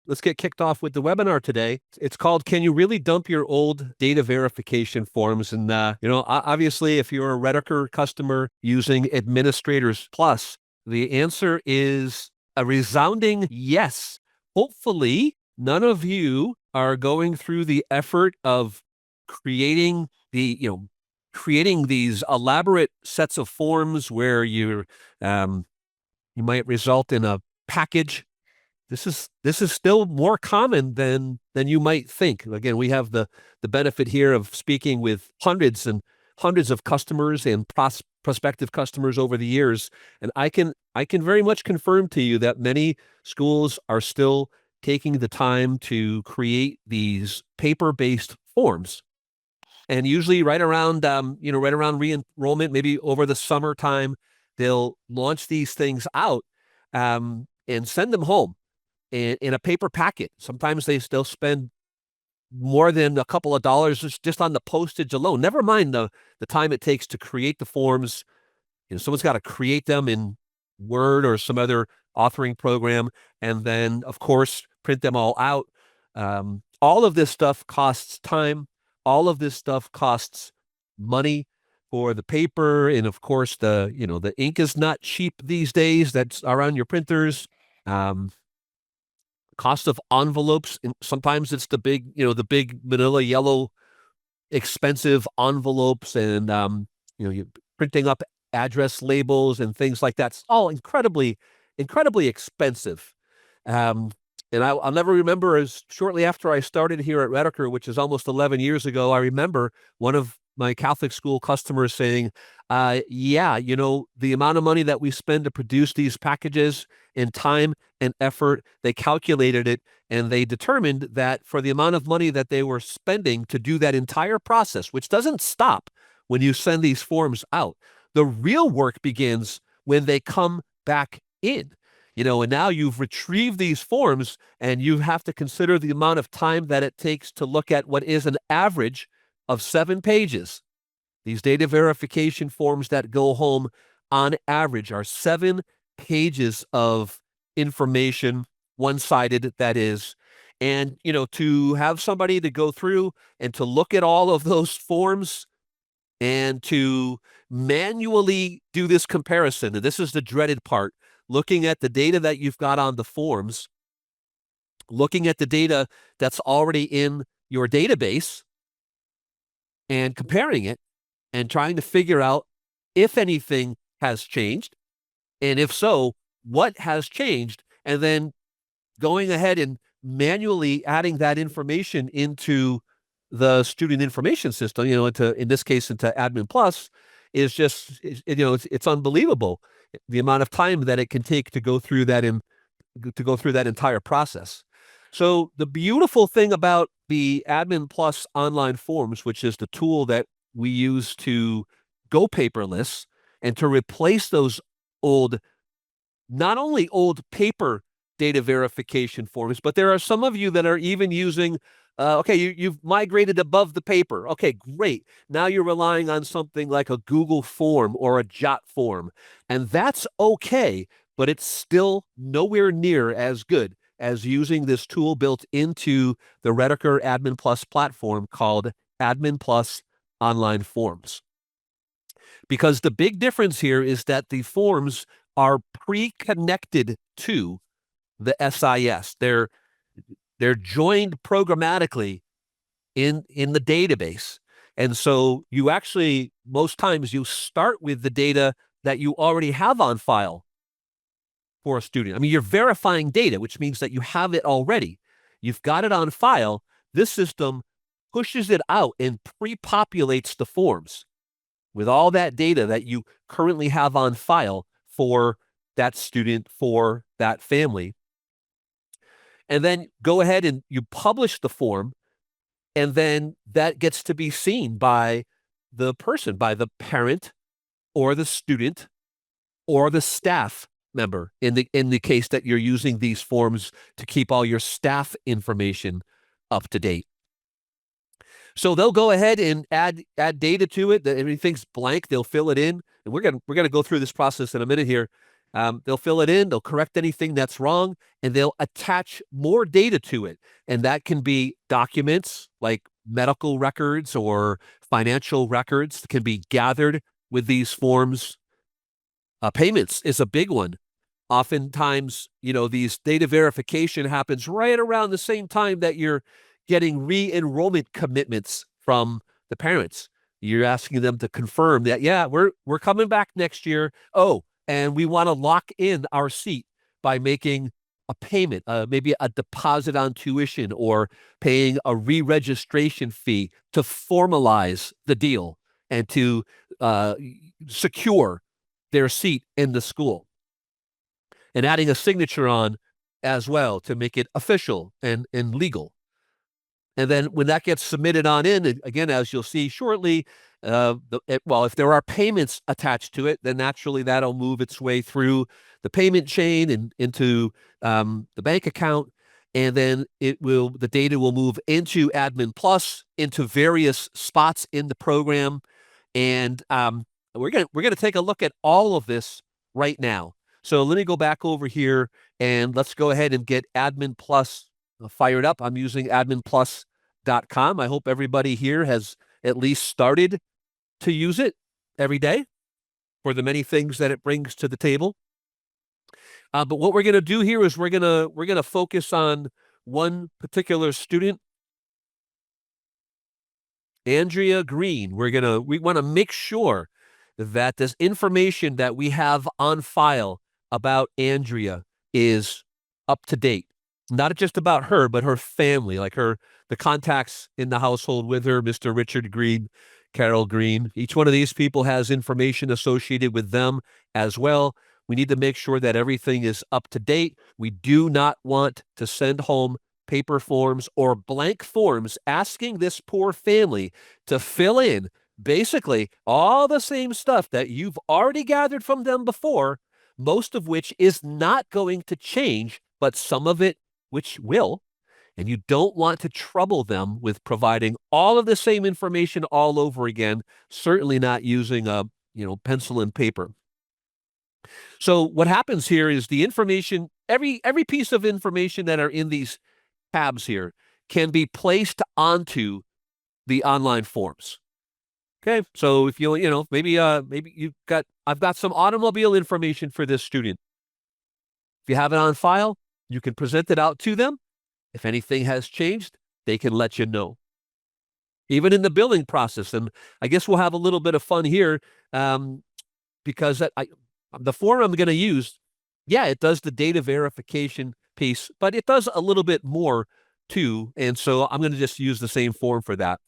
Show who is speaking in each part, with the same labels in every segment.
Speaker 1: let's get kicked off with the webinar today. It's called "Can You Really Dump Your Old Data Verification Forms?" And obviously, if you're a Rediker customer using Administrators Plus, the answer is a resounding yes. Hopefully, none of you are going through the effort of creating creating these elaborate sets of forms where you might result in a package. This is still more common than you might think. Again, we have the benefit here of speaking with hundreds and hundreds of customers and prospective customers over the years, and I can very much confirm to you that many schools are still taking the time to create these paper-based forms. And usually right around re-enrollment, maybe over the summertime, they'll launch these things out and send them home in a paper packet. Sometimes they still spend more than a couple of dollars just on the postage alone. Never mind the time it takes to create the forms. Someone's got to create them in Word or some other authoring program, and then, of course, print them all out. All of this stuff costs time. All of this stuff costs money for the paper, and of course, the ink is not cheap these days. That's around your printers. Cost of envelopes. And sometimes it's the big manila yellow, expensive envelopes, and you printing up address labels and things like that. It's all incredibly expensive. And I'll never remember, as shortly after I started here at Rediker, which is almost 11 years ago, I remember one of my Catholic school customers saying, the amount of money that we spend to produce these packages in time and effort, they calculated it, and they determined that for the amount of money that they were spending to do that entire process, which doesn't stop when you send these forms out, the real work begins when they come back in. And now you've retrieved these forms, and you have to consider the amount of time that it takes to look at what is an average of 7 pages. These data verification forms that go home on average are 7 pages of information, one-sided, that is. And, to have somebody to go through and to look at all of those forms and to manually do this comparison, and this is the dreaded part, looking at the data that you've got on the forms, looking at the data that's already in your database, and comparing it and trying to figure out if anything has changed, and if so, what has changed, and then going ahead and manually adding that information into the student information system, in this case, into AdminPlus, is just, it's unbelievable the amount of time that it can take to go through that entire process. So the beautiful thing about the AdminPlus online forms, which is the tool that we use to go paperless and to replace those not only old paper data verification forms, but there are some of you that are even using, you've migrated above the paper. Okay, great. Now you're relying on something like a Google form or a Jot form, and that's okay, but it's still nowhere near as good as using this tool built into the Rediker AdminPlus platform called AdminPlus Online Forms. Because the big difference here is that the forms are pre-connected to the SIS. They're joined programmatically in the database. And so you actually, most times, you start with the data that you already have on file for a student. I mean, you're verifying data, which means that you have it already. You've got it on file. This system pushes it out and pre-populates the forms with all that data that you currently have on file for that student, for that family. And then go ahead and you publish the form, and then that gets to be seen by the person, by the parent or the student or the staff member, in the case that you're using these forms to keep all your staff information up to date. So they'll go ahead and add data to it. Everything's blank. They'll fill it in, and we're gonna go through this process in a minute here. They'll fill it in, they'll correct anything that's wrong, and they'll attach more data to it. And that can be documents like medical records or financial records that can be gathered with these forms. Payments is a big one. Oftentimes, these data verification happens right around the same time that you're getting re-enrollment commitments from the parents. You're asking them to confirm that, yeah, we're coming back next year. Oh, and we want to lock in our seat by making a payment, maybe a deposit on tuition or paying a re-registration fee to formalize the deal and to secure their seat in the school, and adding a signature on as well to make it official and legal. And then when that gets submitted on in, again, as you'll see shortly, if there are payments attached to it, then naturally that'll move its way through the payment chain and into the bank account. And then the data will move into AdminPlus, into various spots in the program. And we're gonna take a look at all of this right now. So let me go back over here and let's go ahead and get AdminPlus fired up. I'm using adminplus.com. I hope everybody here has at least started to use it every day for the many things that it brings to the table. But what we're going to do here is we're going to focus on one particular student, Andrea Green. We want to make sure that this information that we have on file about Andrea is up to date. Not just about her, but her family, like the contacts in the household with her, Mr. Richard Green, Carol Green. Each one of these people has information associated with them as well. We need to make sure that everything is up to date. We do not want to send home paper forms or blank forms asking this poor family to fill in basically all the same stuff that you've already gathered from them before, most of which is not going to change, but some of it which will. And you don't want to trouble them with providing all of the same information all over again, certainly not using a pencil and paper. So what happens here is the information, every piece of information that are in these tabs here can be placed onto the online forms. Okay, so if maybe I've got some automobile information for this student. If you have it on file, you can present it out to them. If anything has changed, they can let you know. Even in the billing process, and I guess we'll have a little bit of fun here because the form I'm going to use, yeah, it does the data verification piece, but it does a little bit more too, and so I'm going to just use the same form for that.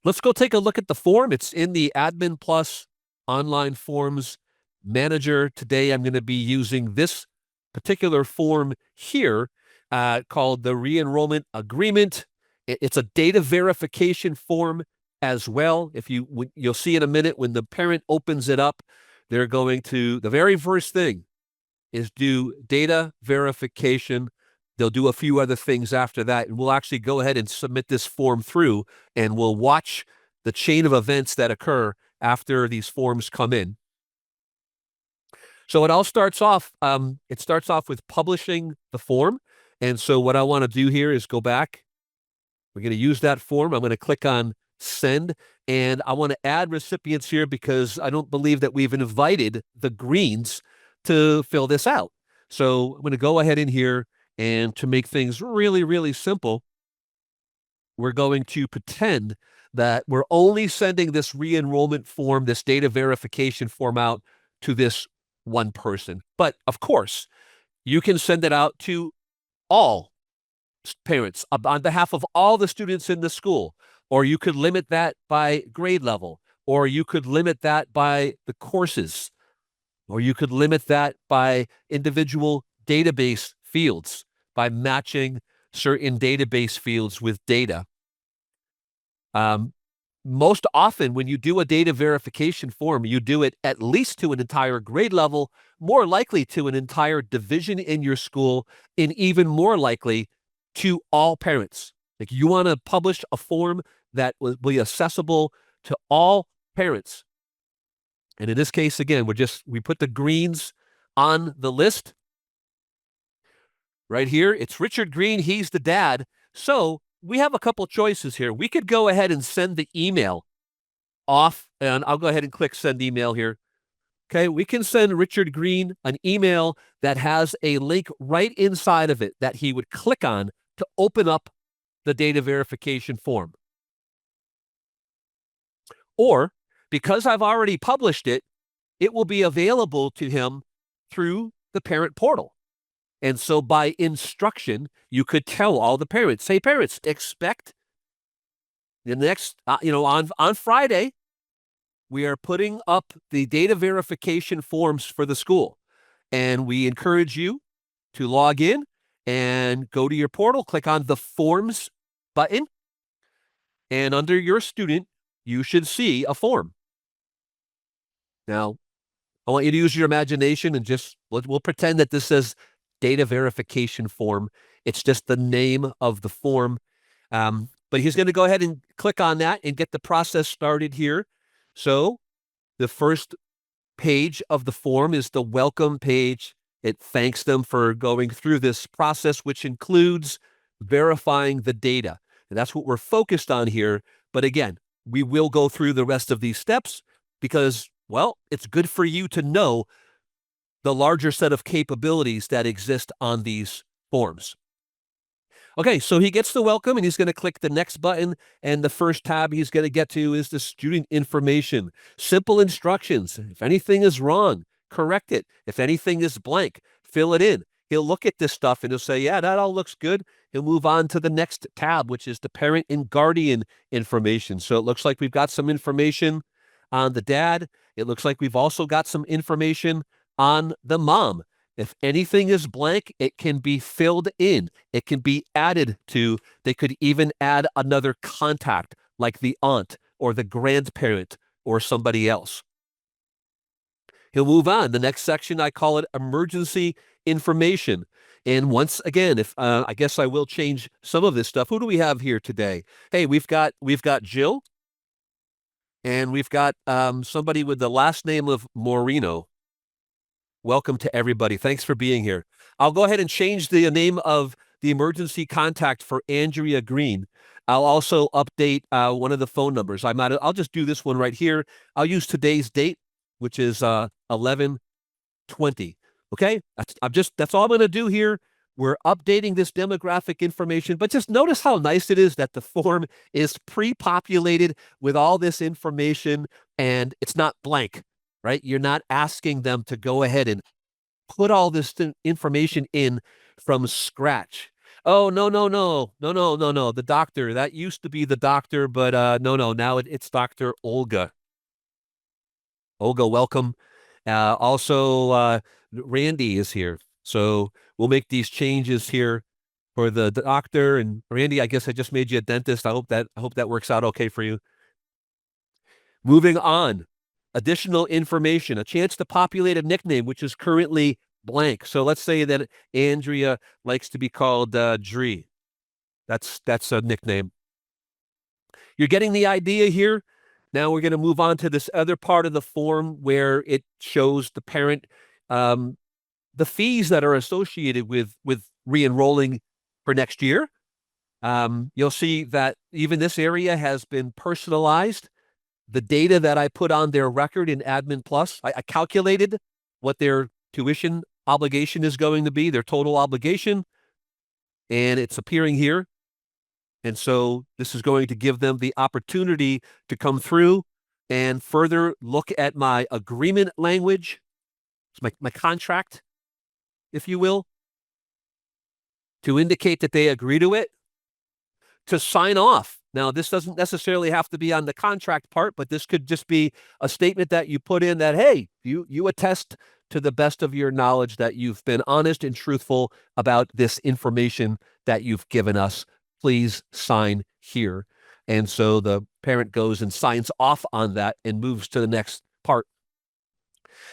Speaker 1: Let's go take a look at the form. It's in the AdminPlus online forms manager. Today, I'm going to be using this particular form here called the re-enrollment agreement. It's a data verification form as well. You'll see in a minute when the parent opens it up, they're going to, the very first thing is do data verification. They'll do a few other things after that, and we'll actually go ahead and submit this form through, and we'll watch the chain of events that occur after these forms come in. So it all starts off, with publishing the form. And so what I want to do here is go back. We're going to use that form. I'm going to click on send, and I want to add recipients here because I don't believe that we've invited the Greens to fill this out. So I'm going to go ahead in here, and to make things really, really simple, we're going to pretend that we're only sending this re-enrollment form, this data verification form out to this one person. But of course, you can send it out to all parents on behalf of all the students in the school, or you could limit that by grade level, or you could limit that by the courses, or you could limit that by individual database fields by matching certain database fields with data. Most often when you do a data verification form, you do it at least to an entire grade level, more likely to an entire division in your school, and even more likely to all parents. Like, you want to publish a form that will be accessible to all parents. And in this case, again, we put the Greens on the list. Right here, it's Richard Green. He's the dad. So we have a couple choices here. We could go ahead and send the email off, and I'll go ahead and click send email here. Okay, we can send Richard Green an email that has a link right inside of it that he would click on to open up the data verification form. Or, because I've already published it, it will be available to him through the parent portal. And so by instruction, you could tell all the parents, hey, parents, expect the next, on Friday, we are putting up the data verification forms for the school. And we encourage you to log in and go to your portal, click on the Forms button, and under your student, you should see a form. Now, I want you to use your imagination and we'll pretend that this says data verification form. It's just the name of the form. But he's going to go ahead and click on that and get the process started here. So the first page of the form is the welcome page. It thanks them for going through this process, which includes verifying the data. And that's what we're focused on here. But again, we will go through the rest of these steps because, well, it's good for you to know the larger set of capabilities that exist on these forms. Okay, so he gets the welcome and he's going to click the next button, and the first tab he's going to get to is the student information. Simple instructions. If anything is wrong, correct it. If anything is blank, fill it in. He'll look at this stuff and he'll say, yeah, that all looks good. He'll move on to the next tab, which is the parent and guardian information. So it looks like we've got some information on the dad. It looks like we've also got some information on the mom. If anything is blank, it can be filled in. It can be added to. They could even add another contact, like the aunt or the grandparent or somebody else. He'll move on. The next section, I call it emergency information. And once again, if I guess I will change some of this stuff. Who do we have here today? Hey, we've got Jill, and we've got somebody with the last name of Moreno. Welcome to everybody. Thanks for being here. I'll go ahead and change the name of the emergency contact for Andrea Green. I'll also update one of the phone numbers. I'll just do this one right here. I'll use today's date, which is 11/20. Okay, that's all I'm going to do here. We're updating this demographic information, but just notice how nice it is that the form is pre-populated with all this information and it's not blank. Right? You're not asking them to go ahead and put all this information in from scratch. Oh, no. The doctor, that used to be the doctor, but no, now it's Dr. Olga. Olga, welcome. Also, Randy is here. So we'll make these changes here for the doctor. And Randy, I guess I just made you a dentist. I hope that works out okay for you. Moving on. Additional information, a chance to populate a nickname, which is currently blank. So let's say that Andrea likes to be called Dree. That's a nickname. You're getting the idea here. Now we're going to move on to this other part of the form where it shows the parent the fees that are associated with re-enrolling for next year. You'll see that even this area has been personalized. The data that I put on their record in AdminPlus, I calculated what their tuition obligation is going to be, their total obligation, and it's appearing here. And so this is going to give them the opportunity to come through and further look at my agreement language, my contract, if you will, to indicate that they agree to it, to sign off. Now, this doesn't necessarily have to be on the contract part, but this could just be a statement that you put in that, hey, you attest to the best of your knowledge that you've been honest and truthful about this information that you've given us. Please sign here. And so the parent goes and signs off on that and moves to the next part.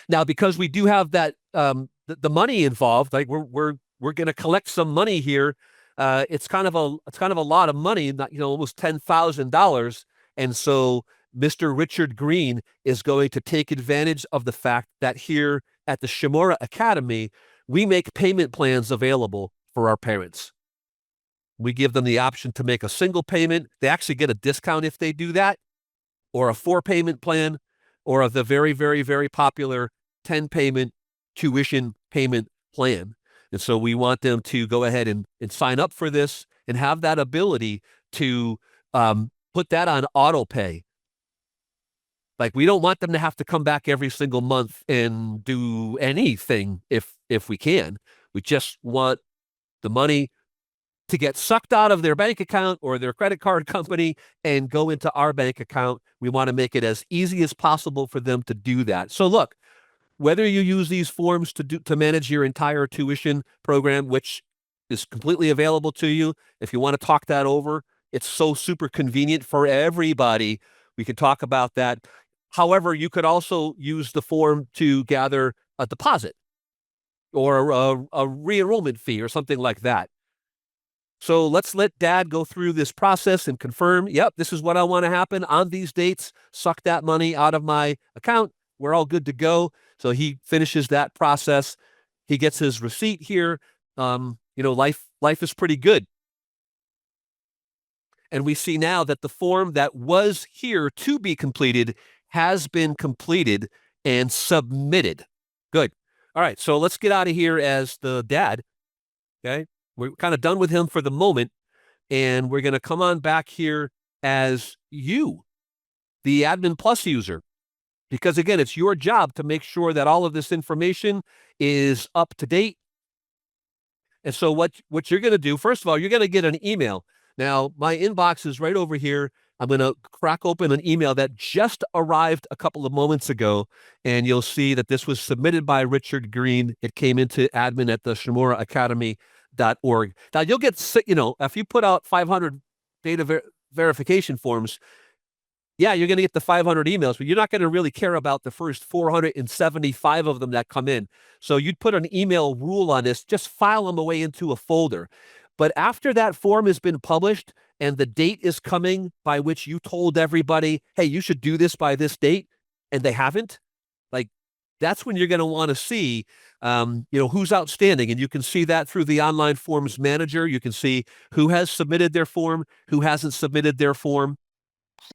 Speaker 1: Now, because we do have that the money involved, like we're going to collect some money here. It's kind of a lot of money, almost $10,000. And so Mr. Richard Green is going to take advantage of the fact that here at the Shimura Academy, we make payment plans available for our parents. We give them the option to make a single payment. They actually get a discount if they do that, or a 4-payment plan, or the very, very, very popular 10-payment tuition payment plan. And so we want them to go ahead and sign up for this and have that ability to put that on auto pay. Like, we don't want them to have to come back every single month and do anything if we can. We just want the money to get sucked out of their bank account or their credit card company and go into our bank account. We want to make it as easy as possible for them to do that. So look, whether you use these forms to manage your entire tuition program, which is completely available to you, if you want to talk that over, it's so super convenient for everybody. We can talk about that. However, you could also use the form to gather a deposit or a re-enrollment fee or something like that. So let's let dad go through this process and confirm, yep, this is what I want to happen on these dates. Suck that money out of my account. We're all good to go. So he finishes that process. He gets his receipt here. Life is pretty good. And we see now that the form that was here to be completed has been completed and submitted. Good. All right, so let's get out of here as the dad. Okay, we're kind of done with him for the moment, and we're going to come on back here as you, the AdminPlus user, because again, it's your job to make sure that all of this information is up to date. And so what you're going to do, first of all, you're going to get an email. Now, my inbox is right over here. I'm going to crack open an email that just arrived a couple of moments ago, and you'll see that this was submitted by Richard Green. It came into admin at the shimuraacademy.org. Now, you'll get, if you put out 500 data verification forms, yeah, you're going to get the 500 emails, but you're not going to really care about the first 475 of them that come in. So you'd put an email rule on this, just file them away into a folder. But after that form has been published and the date is coming by which you told everybody, hey, you should do this by this date, and they haven't, like, that's when you're going to want to see, who's outstanding. And you can see that through the online forms manager. You can see who has submitted their form, who hasn't submitted their form.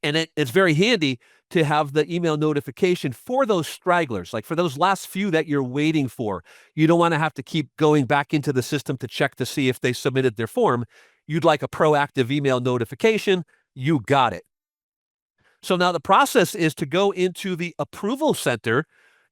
Speaker 1: And it's very handy to have the email notification for those stragglers, like for those last few that you're waiting for. You don't want to have to keep going back into the system to check to see if they submitted their form. You'd like a proactive email notification. You got it. So now the process is to go into the approval center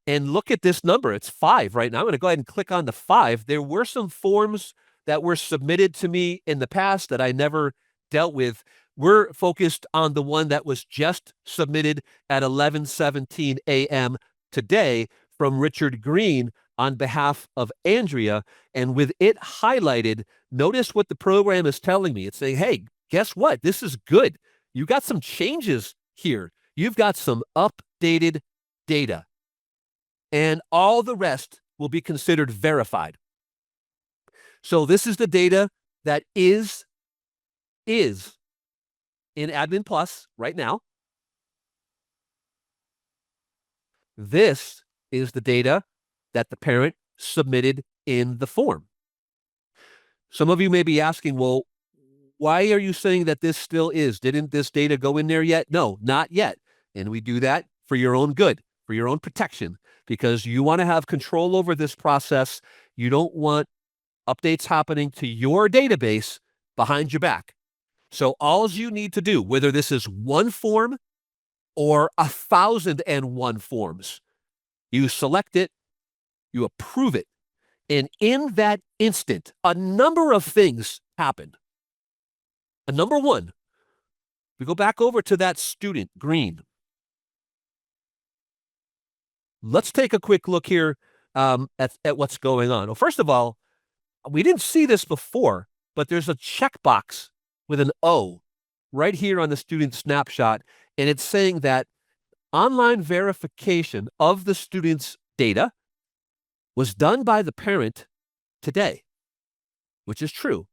Speaker 1: and look at this number. It's 5 right now. I'm going to go ahead and click on the 5. There were some forms that were submitted to me in the past that I never dealt with. We're focused on the one that was just submitted at 11:17 a.m. today from Richard Green on behalf of Andrea. And with it highlighted, notice what the program is telling me. It's saying, hey, guess what? This is good. You got some changes here. You've got some updated data. And all the rest will be considered verified. So this is the data that is in AdminPlus right now. This is the data that the parent submitted in the form. Some of you may be asking, well, why are you saying that this still is? Didn't this data go in there yet? No, not yet. And we do that for your own good, for your own protection, because you want to have control over this process. You don't want updates happening to your database behind your back. So all you need to do, whether this is one form or 1,001 forms, you select it, you approve it, and in that instant, a number of things happen. Number one, we go back over to that student, Green. Let's take a quick look here at what's going on. Well, first of all, we didn't see this before, but there's a checkbox with an O right here on the student snapshot, and it's saying that online verification of the student's data was done by the parent today, which is true.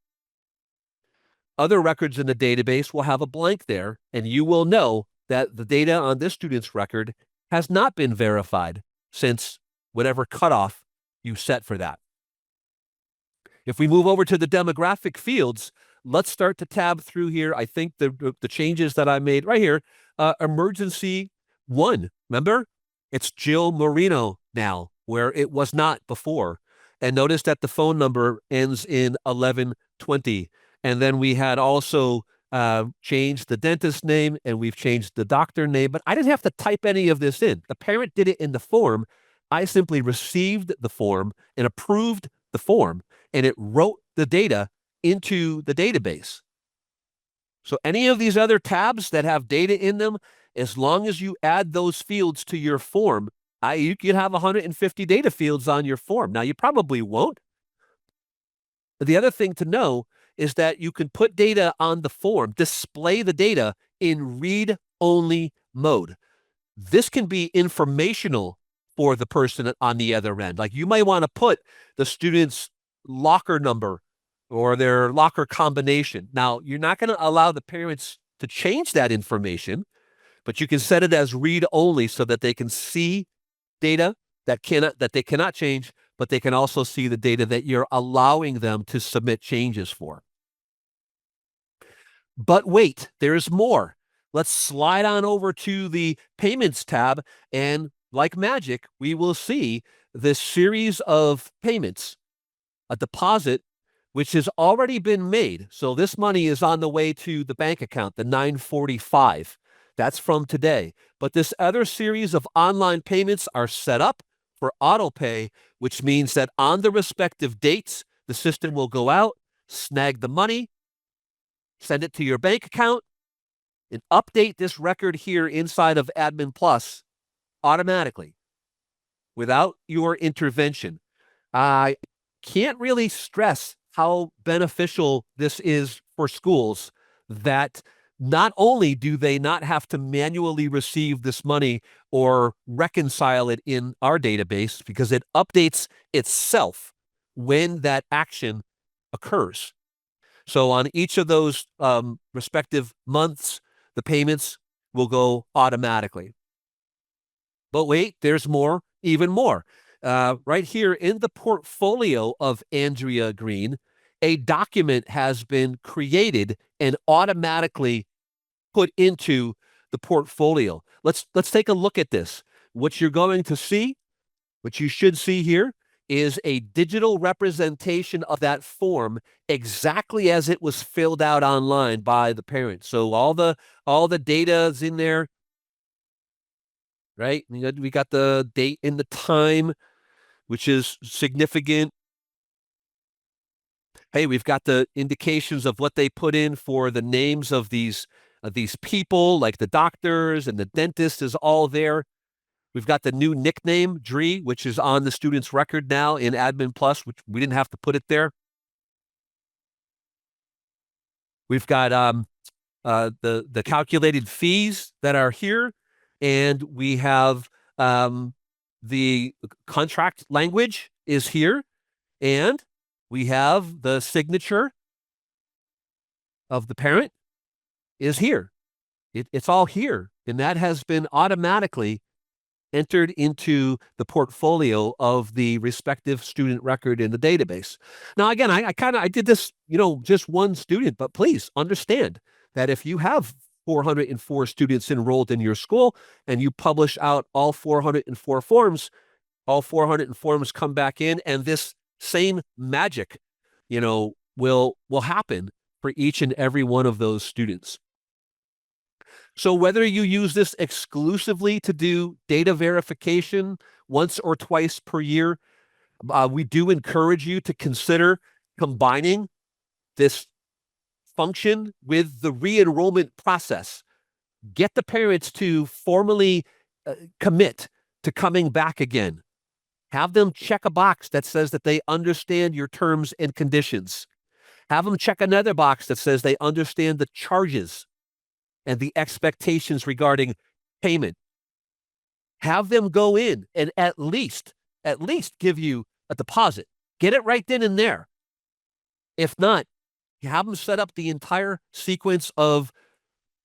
Speaker 1: Other records in the database will have a blank there, and you will know that the data on this student's record has not been verified since whatever cutoff you set for that. If we move over to the demographic fields, let's start to tab through here. I think the changes that I made right here, emergency 1, remember? It's Jill Marino now, where it was not before. And notice that the phone number ends in 1120. And then we had also changed the dentist name, and we've changed the doctor name, but I didn't have to type any of this in. The parent did it in the form. I simply received the form and approved the form, and it wrote the data into the database. So any of these other tabs that have data in them, as long as you add those fields to your form, you could have 150 data fields on your form. Now, you probably won't. But the other thing to know is that you can put data on the form, display the data in read-only mode. This can be informational for the person on the other end. Like, you might want to put the student's locker number or their locker combination. Now, you're not going to allow the parents to change that information, but you can set it as read-only so that they can see data that they cannot change, but they can also see the data that you're allowing them to submit changes for. But wait, there's more. Let's slide on over to the Payments tab, and like magic, we will see this series of payments, a deposit, which has already been made. So this money is on the way to the bank account, the 945. That's from today. But this other series of online payments are set up for auto pay, which means that on the respective dates, the system will go out, snag the money, send it to your bank account, and update this record here inside of AdminPlus automatically without your intervention. I can't really stress how beneficial this is for schools, that not only do they not have to manually receive this money or reconcile it in our database, because it updates itself when that action occurs. So on each of those respective months, the payments will go automatically. But wait, there's more, even more. Right here in the portfolio of Andrea Green, a document has been created and automatically put into the portfolio. Let's take a look at this. What you're going to see, what you should see here, is a digital representation of that form exactly as it was filled out online by the parent. So all the data is in there, right? We got the date and the time, which is significant. Hey, we've got the indications of what they put in for the names of these people, like the doctors and the dentist is all there. We've got the new nickname, Dree, which is on the student's record now in AdminPlus, which we didn't have to put it there. We've got the calculated fees that are here, and we have the contract language is here, and we have the signature of the parent is here. It's all here, and that has been automatically entered into the portfolio of the respective student record in the database. Now, again, I did this, just one student, but please understand that if you have 404 students enrolled in your school and you publish out all 404 forms, all 404 forms come back in, and this same magic, will happen for each and every one of those students. So whether you use this exclusively to do data verification once or twice per year, we do encourage you to consider combining this function with the re-enrollment process. Get the parents to formally commit to coming back again. Have them check a box that says that they understand your terms and conditions. Have them check another box that says they understand the charges and the expectations regarding payment. Have them go in and at least give you a deposit. Get it right then and there. If not, you have them set up the entire sequence of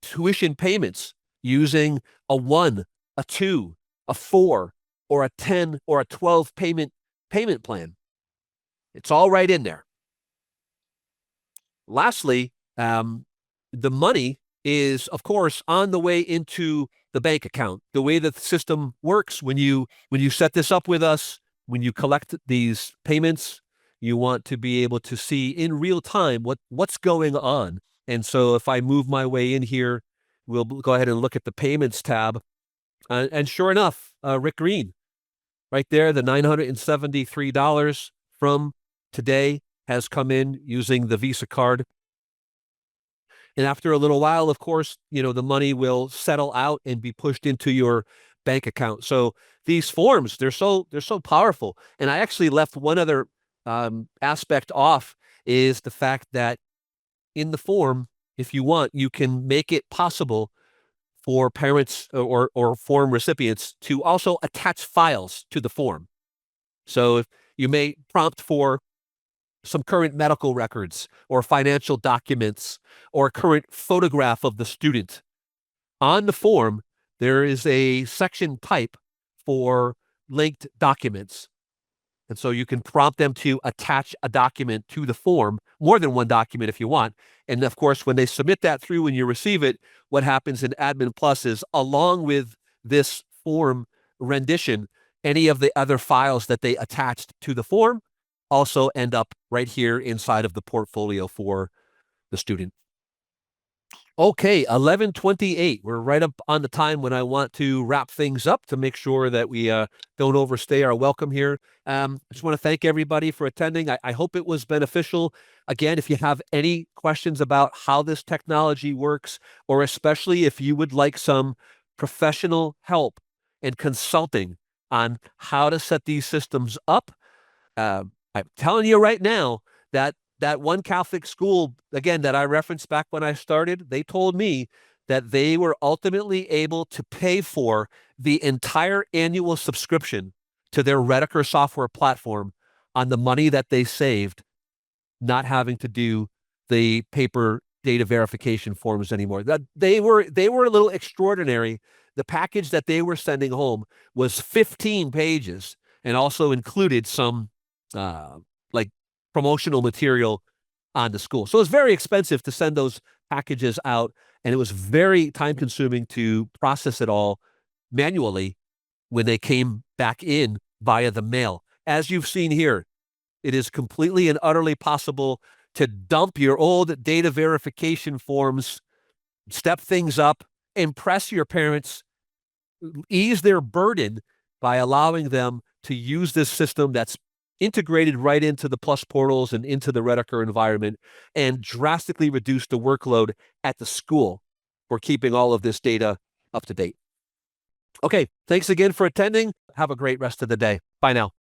Speaker 1: tuition payments using a 1, a 2, a 4, or a 10 or a 12 payment plan. It's all right in there. Lastly, the money is, of course, on the way into the bank account. The way that the system works, when you set this up with us, when you collect these payments, you want to be able to see in real time what's going on. And so if I move my way in here, we'll go ahead and look at the payments tab. And sure enough, Rick Green, right there, the $973 from today has come in using the Visa card. And after a little while, of course, the money will settle out and be pushed into your bank account. So these forms, they're so powerful. And I actually left one other aspect off, is the fact that in the form, if you want, you can make it possible for parents or form recipients to also attach files to the form. So if you may prompt for some current medical records or financial documents or a current photograph of the student. On the form, there is a section type for linked documents. And so you can prompt them to attach a document to the form, more than one document if you want. And of course, when they submit that through and you receive it, what happens in AdminPlus is, along with this form rendition, any of the other files that they attached to the form also end up right here inside of the portfolio for the student. Okay, 11:28. We're right up on the time when I want to wrap things up to make sure that we don't overstay our welcome here. I just want to thank everybody for attending. I hope it was beneficial. Again, if you have any questions about how this technology works, or especially if you would like some professional help and consulting on how to set these systems up, I'm telling you right now that one Catholic school, again, that I referenced back when I started, they told me that they were ultimately able to pay for the entire annual subscription to their Rediker software platform on the money that they saved, not having to do the paper data verification forms anymore. That they were a little extraordinary. The package that they were sending home was 15 pages and also included some like promotional material on the school. So it was very expensive to send those packages out, and it was very time consuming to process it all manually when they came back in via the mail. As you've seen here, it is completely and utterly possible to dump your old data verification forms, step things up, impress your parents, ease their burden by allowing them to use this system that's integrated right into the Plus portals and into the Rediker environment, and drastically reduce the workload at the school for keeping all of this data up to date. Okay, thanks again for attending. Have a great rest of the day. Bye now.